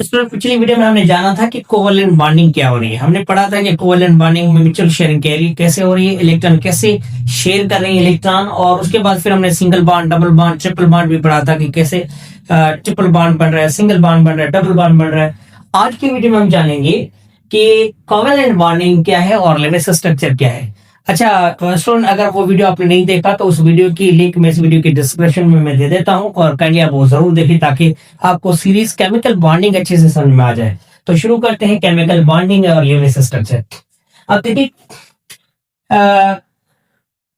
Student पिछली video में हमने जाना था कि कोवेलेंट बॉन्डिंग क्या हो रही है। हमने पढ़ा था कि कोवेलेंट बॉन्डिंग में म्यूचुअल शेयरिंग कैसे हो रही है, इलेक्ट्रॉन कैसे शेयर कर रहे हैं इलेक्ट्रॉन, और उसके बाद फिर हमने single bond, double bond, triple bond भी पढ़ा था कि कैसे ट्रिपल बॉन्ड बन रहा है, सिंगल बॉन्ड बन रहा है, डबल बॉन्ड बन रहा है। आज की वीडियो में हम जानेंगे कि कोवेलेंट बॉन्डिंग क्या है और लेविस स्ट्रक्चर क्या है। अच्छा स्टूडेंट, अगर वो वीडियो आपने नहीं देखा तो उस वीडियो की लिंक मैं इस वीडियो के डिस्क्रिप्शन में मैं दे देता हूं, और कहीं आप वो जरूर देखें ताकि आपको सीरीज केमिकल बॉन्डिंग अच्छे से समझ में आ जाए। तो शुरू करते हैं केमिकल बॉन्डिंग और लेविस स्ट्रक्चर। अब देखिए,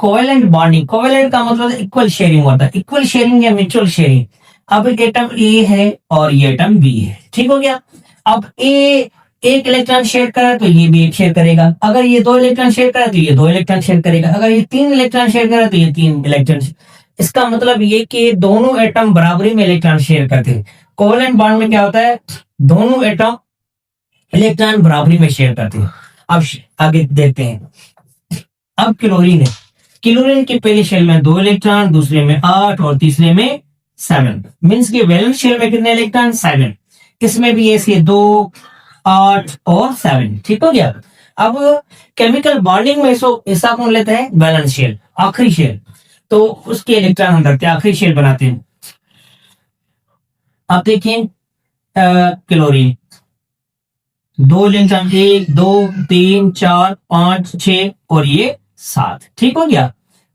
कोवेलेंट बॉन्डिंग, कोवेलेंट का मतलब इक्वल शेयरिंग होता है, इक्वल शेयरिंग या म्यूचुअल शेयरिंग। अब एक एटम ए है और ये एटम बी है, ठीक हो गया। अब ए एक इलेक्ट्रॉन शेयर करा तो ये भी एक शेयर करेगा, अगर ये दो इलेक्ट्रॉन शेयर करा तो ये दो इलेक्ट्रॉन शेयर करेगा, अगर ये तीन इलेक्ट्रॉन शेयर करा तो ये तीन इलेक्ट्रॉन। इसका मतलब ये कि दोनों एटम बराबरी में इलेक्ट्रॉन शेयर करते हैं। कोवेलेंट बॉन्ड में क्या होता है, दोनों एटम इलेक्ट्रॉन बराबरी में शेयर करते हैं। अब आगे देखते हैं। अब क्लोरीन है, क्लोरीन के पहले शेल में 2 इलेक्ट्रॉन, दूसरे में 8 और तीसरे में 7, मींस के वैलेंस शेल में कितने इलेक्ट्रॉन, 7। इसमें भी ऐसे 2, 8 और 7, ठीक हो गया। अब केमिकल बॉन्डिंग में ऐसा कौन लेता है, बैलेंस शेल, आखिरी शेल, तो उसके इलेक्ट्रॉन हम रखते हैं, आखिरी शेल बनाते हैं। आप देखें क्लोरीन 2 इलेक्ट्रॉन, 1 2 3 4 5 6 और ये 7, ठीक हो गया।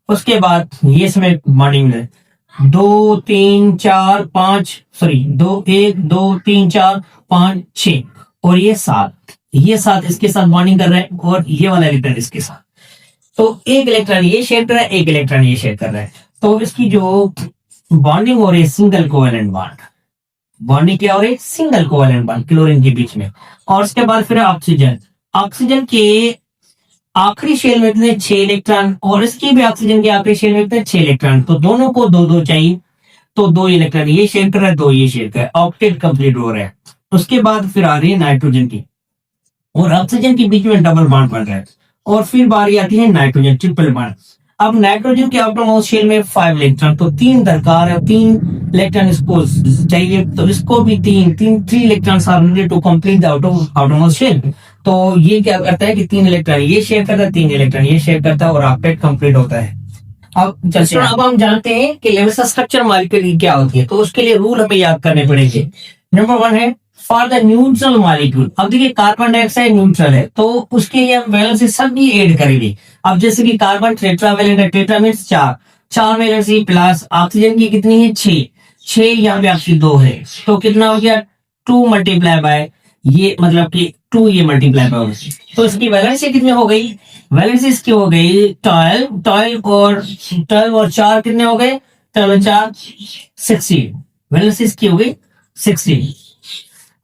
उसके बाद ये इसमें बॉन्डिंग है 2 3 4 5, सॉरी 2 1 2 3 4 5 6 और ये 7, ये 7 इसके साथ बॉन्डिंग कर रहा है और ये वाला इलेक्ट्रॉन इसके साथ। तो एक इलेक्ट्रॉन ये शेयर कर रहा है, एक इलेक्ट्रॉन ये शेयर कर रहा है, तो इसकी जो बॉन्डिंग हो रही है सिंगल कोवेलेंट बॉन्ड। बॉन्डिंग क्या हो रही है, सिंगल कोवेलेंट बॉन्ड क्लोरीन के बीच में। और उसके बाद फिर ऑक्सीजन, ऑक्सीजन के आखिरी शेल में कितने, 6 इलेक्ट्रॉन, और इसकी भी ऑक्सीजन के आखिरी शेल में कितने, 6 इलेक्ट्रॉन, तो दोनों को 2-2 चाहिए, तो 2 इलेक्ट्रॉन ये शेयर कर रहा है, 2 ये शेयर कर रहा है, ऑक्टेट कंप्लीट हो रहा है। उसके बाद फिर आ रही है नाइट्रोजन की, और ऑक्सीजन के बीच में डबल बॉन्ड बन रहा है, और फिर बारी आती है नाइट्रोजन, ट्रिपल बॉन्ड। अब नाइट्रोजन के आउटरमोस्ट शेल में 5 इलेक्ट्रॉन, तो 3 दरकार है, 3 इलेक्ट्रॉन इसको चाहिए, तो इसको भी 3 electron are needed to complete the outermost shell. तो ये क्या करता है कि 3 इलेक्ट्रॉन ये शेयर करता है, 3 इलेक्ट्रॉन ये शेयर करता है, और ऑक्टेट कंप्लीट होता है। अब चलते हैं, अब हम जानते हैं कि लेविस स्ट्रक्चर मॉलिक्यूल क्या होती है, तो उसके लिए रूल हमें याद करने पड़ेंगे। नंबर 1 है फॉर द न्यूट्रल मॉलिक्यूल। अब देखिए कार्बन डाइऑक्साइड न्यूट्रल है, तो उसके लिए हम वैलेंसी सभी ऐड करेंगे। अब जैसे कि कार्बन टेट्रावैलेंट है, tetra means 4 valency plus oxygen की कितनी है, 6 यहाँ पे आपकी 2 है, तो कितना हो गया 2 मल्टीप्लाई बाय ये, मतलब कि 2 ये मल्टीप्लाई बाय, तो इसकी वैलेंसी कितनी हो गई, वैलेंसी इसकी हो गई 12 और 4 कितने हो गए, 12 और 4 16, वैलेंसी इसकी हो गई 16।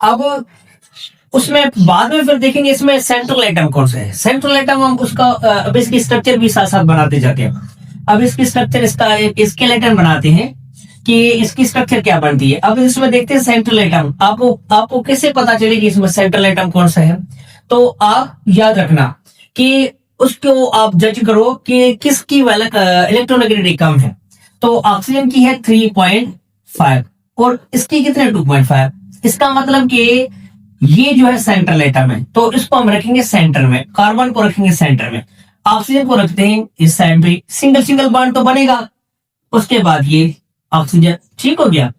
अब उसमें बाद में फिर देखेंगे इसमें सेंट्रल एटम कौन सा है, सेंट्रल एटम हम उसका अब इसकी स्ट्रक्चर भी साथ साथ बनाते जाते हैं। अब इसकी स्ट्रक्चर, इसका एक स्केलेटन बनाते हैं कि इसकी स्ट्रक्चर क्या बनती है। अब इसमें देखते हैं सेंट्रल एटम, आपको कैसे पता चलेगी इसमें सेंट्रल एटम कौन सा है, तो आप याद रखना कि उसको आप जज करो कि किसकी इलेक्ट्रोनेगेटिविटी कम है। तो ऑक्सीजन की है 3.5 और इसकी कितने 2.5, इसका मतलब कि ये जो है सेंट्रल एटम है, तो इसको हम रखेंगे सेंटर में, कार्बन को रखेंगे सेंटर में, ऑक्सीजन को रखते हैं इस साइड पे, सिंगल सिंगल बॉन्ड तो बनेगा। उसके बाद ये ऑक्सीजन, ठीक हो गया,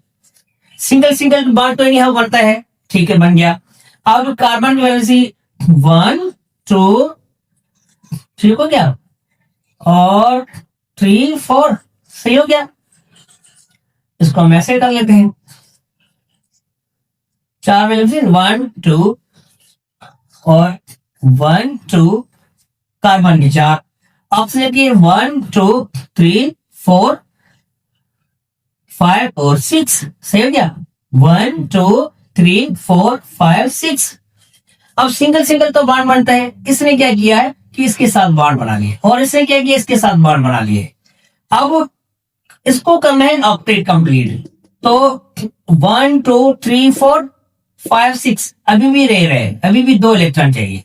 सिंगल सिंगल बॉन्ड तो यहां बनता है, ठीक है बन गया। अब कार्बन की वैलेंसी 1 2, ठीक हो गया, और 3 4, सही हो गया। इसको हम ऐसे कर लेते हैं, 4 वैलेंसी 1 2 और 1 2, कार्बन की 4, ऑक्सीजन की 1 2 3 4 5 और 6, सही हो गया, 1 2 3 4 5 6। अब सिंगल सिंगल तो बॉन्ड बनता है, इसने क्या किया है कि इसके साथ बॉन्ड बना लिए, और इसने क्या किया इसके साथ बॉन्ड बना लिए। अब इसको करना है ऑक्टेट कंप्लीट, तो 1 2 3 4 5 6 अभी भी रह रहे, अभी भी 2 इलेक्ट्रॉन चाहिए,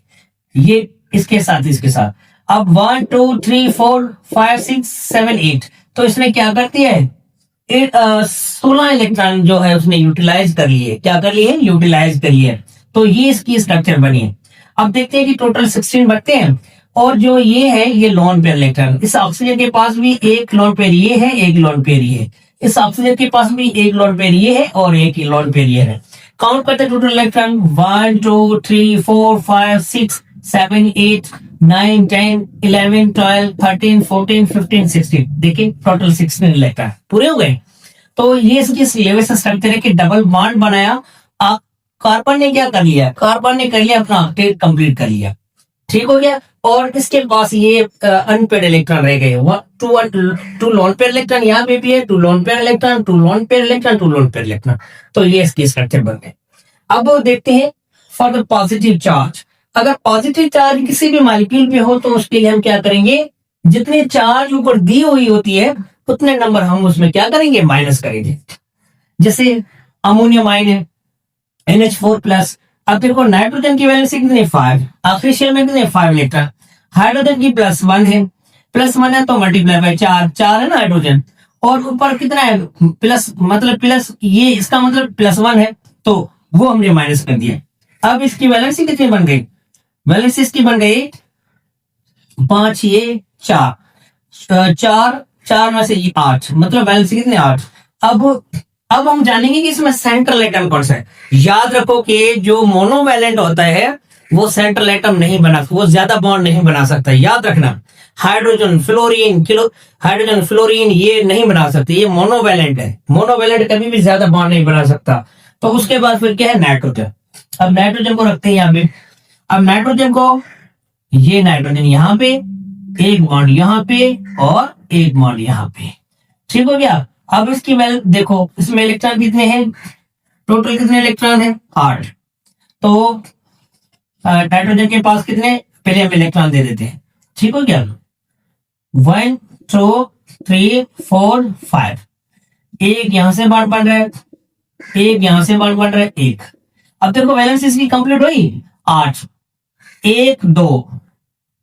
ये इसके साथ इसके साथ। अब 1 2 3 4 5 6 7 8, तो इसने क्या कर दिया है, 16 इलेक्ट्रॉन जो है उसने यूटिलाइज कर लिए, क्या कर लिए, यूटिलाइज कर लिए। तो ये इसकी स्ट्रक्चर बनी है। अब देखते हैं कि टोटल 16 बनते हैं, और जो ये है ये लोन पेयर इलेक्ट्रॉन। इस ऑक्सीजन के पास भी एक लोन पेयर ये है, एक लोन पेयर ये है। इस ऑक्सीजन के पास भी एक लोन पेयर ये है और एक ही लोन पेयर ये है। काउंट करते हैं टोटल इलेक्ट्रॉन, 1 2 3 4 5 6 7 8 9 10 11 12 13 14 15 16। देखिए टोटल 16 इलेक्ट्रॉन पूरे हो गए। तो ये इसकी लेवल स्ट्रक्चर है कि डबल बॉन्ड बनाया। कार्बन ने क्या कर लिया, कार्बन ने कर लिया अपना ऑक्टेट कंप्लीट कर लिया, ठीक हो गया। और इसके पास ये अनपेड इलेक्ट्रॉन रह गए, टू लोन पेयर इलेक्ट्रॉन यहाँ पे भी है, two lone pair electron, two lone pair electron, two lone pair electron. तो ये इसकी स्ट्रक्चर बन गए। अब देखते हैं फॉर द पॉजिटिव चार्ज। अगर पॉजिटिव चार्ज किसी भी मॉलिक्यूल पे हो तो उसके लिए हम क्या करेंगे, जितने चार्ज ऊपर दी हुई होती है उतने नंबर हम उसमें क्या करेंगे, माइनस करेंगे। जैसे अमोनियम आयन है NH4 प्लस। अब देखो नाइट्रोजन की वैलेंसी कितनी, 5, आखिरी शेल में कितने, 5 इलेक्ट्रॉन। हाइड्रोजन की +1 है, +1 है तो मल्टीप्लाई बाय 4 है ना हाइड्रोजन, और ऊपर कितना है प्लस, मतलब प्लस, ये इसका मतलब +1 है तो वो हमने माइनस कर दिया। अब इसकी वैलेंसी कितनी बन गई, वैलेंसी इसकी बन गई 5, ये 4, 4 में से ये 8, मतलब वैलेंसी कितने, 8। अब हम जानेंगे कि इसमें सेंट्रल एटम कौन सा है। याद रखो कि जो मोनोवैलेंट होता है वो सेंट्रल एटम नहीं बना, वो ज्यादा बॉन्ड नहीं बना सकता, याद रखना। हाइड्रोजन फ्लोरीन ये नहीं बना सकते, ये मोनोवैलेंट है। मोनोवैलेंट कभी भी ज्यादा बॉन्ड नहीं बना सकता। तो उसके बाद फिर क्या है, नाइट्रोजन। अब नाइट्रोजन को रखते हैं यहाँ पे। अब नाइट्रोजन को, ये नाइट्रोजन यहाँ पे, एक बॉन्ड यहाँ पे और एक बॉन्ड यहाँ पे, ठीक हो गया। अब इसकी वैल्यू देखो, इसमें इलेक्ट्रॉन कितने हैं, टोटल कितने इलेक्ट्रॉन है, 8। तो नाइट्रोजन के पास कितने, पहले हम इलेक्ट्रॉन दे देते हैं, ठीक हो गया। 1 2 3 4 5, एक यहां से बॉन्ड बन रहा है, एक यहां से बॉन्ड बन रहा है, एक। अब देखो वैलेंसी इसकी कंप्लीट हुई, 8, 1 2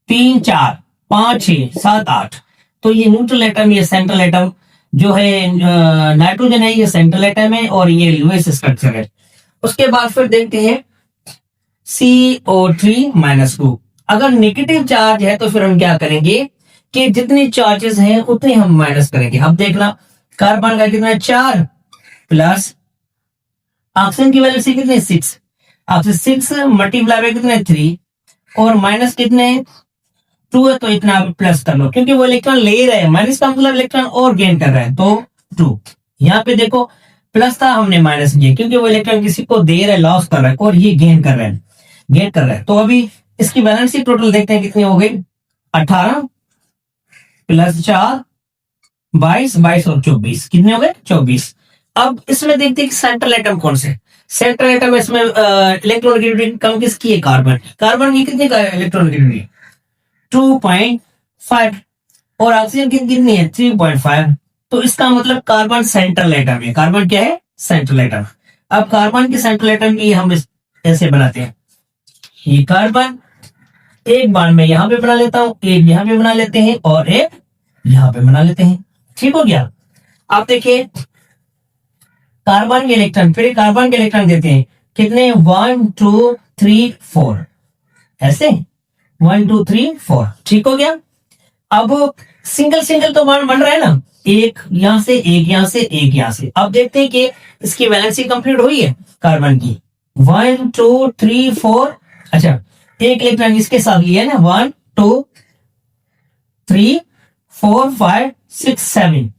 3 4 5 6 7 8। तो ये न्यूट्रल एटम, ये सेंट्रल एटम जो है नाइट्रोजन है, ये सेंट्रल एटम है और ये लुईस स्ट्रक्चर है। उसके बाद फिर देखते हैं CO3-2। अगर नेगेटिव चार्ज है तो फिर हम क्या करेंगे कि जितने चार्जेस हैं उतने हम माइनस करेंगे। अब देखना, कार्बन का कितना, 4 प्लस ऑक्सीजन की वैल्यू कितने, 6, ऑक्सीजन 6 मल्टीप्लाई बाय कितने, 3, और माइनस कितने, 2 है तो इतना प्लस कर लो, क्योंकि वो इलेक्ट्रॉन ले रहे हैं, माइनस का मतलब इलेक्ट्रॉन और गेन कर रहा है, तो 2। यहाँ पे देखो प्लस था, हमने माइनस किया क्योंकि वो इलेक्ट्रॉन किसी को दे रहा है, लॉस कर रहा है, और ये गेन कर रहा है। तो अभी इसकी वैलेंसी टोटल देखते हैं कितनी हो गई, 18 प्लस 4 22 और 24, कितने हो गए, 24। अब इसमें देखते हैं कि सेंट्रल एटम कौन से, सेंट्रल एटम इसमें इलेक्ट्रॉन कम किसकी है, कार्बन की कितनी का इलेक्ट्रॉन 2.5, और ऑक्सीजन की कितनी है, 3.5। तो इसका मतलब कार्बन सेंट्रल एटम है। कार्बन क्या है, सेंट्रल एटम। अब कार्बन की सेंट्रल एटम की हम ऐसे बनाते हैं, ये कार्बन एक बार में यहां पे बना लेता हूं, एक यहां पे बना लेते हैं और एक यहां पे बना लेते हैं, ठीक हो गया। आप देखिए कार्बन के इलेक्ट्रॉन, फिर कार्बन के इलेक्ट्रॉन देते हैं कितने, 1 2 3 4, ऐसे 1 2 3 4, ठीक हो गया। अब सिंगल तो बॉन्ड बन रहा है ना, एक यहां से, एक यहां से, एक यहां से। अब देखते हैं कि इसकी वैलेंसी कंप्लीट हुई है कार्बन की, 1 2 3 4। अच्छा, एक इलेक्ट्रॉन इसके साथ लिया है ना, 1 2 3 4 5 6 7,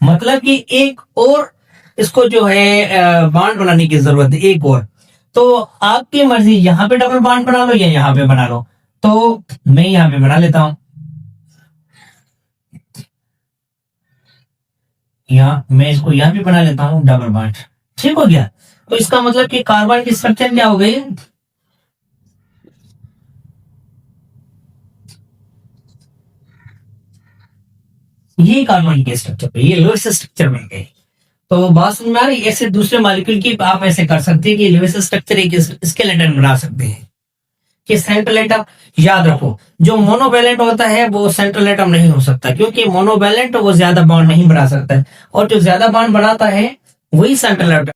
मतलब कि एक और इसको जो है बॉन्ड बनाने की जरूरत है, एक और। तो आपकी मर्जी, यहां पे डबल बॉन्ड बना लो या यहां पे बना लो, तो मैं यहां पे बना लेता हूं, मैं इसको यहां पे बना लेता हूं डबल बॉन्ड, ठीक हो गया। तो इसका मतलब कि कार्बन की स्ट्रक्चर क्या हो गई, ये कार्बन के स्ट्रक्चर पे, ये लुईस स्ट्रक्चर में गए। तो बात समझ में आ रही, ऐसे दूसरे मॉलिक्यूल की आप ऐसे कर सकते हैं कि लुईस स्ट्रक्चर एक स्केलेटन बना सकते हैं, कि सेंट्रल एटम, याद रखो जो मोनोवैलेंट होता है वो सेंट्रल एटम नहीं हो सकता, क्योंकि मोनोवैलेंट वो ज्यादा बॉन्ड नहीं बना सकता है, और जो ज्यादा बॉन्ड बनाता है वही सेंट्रल एटम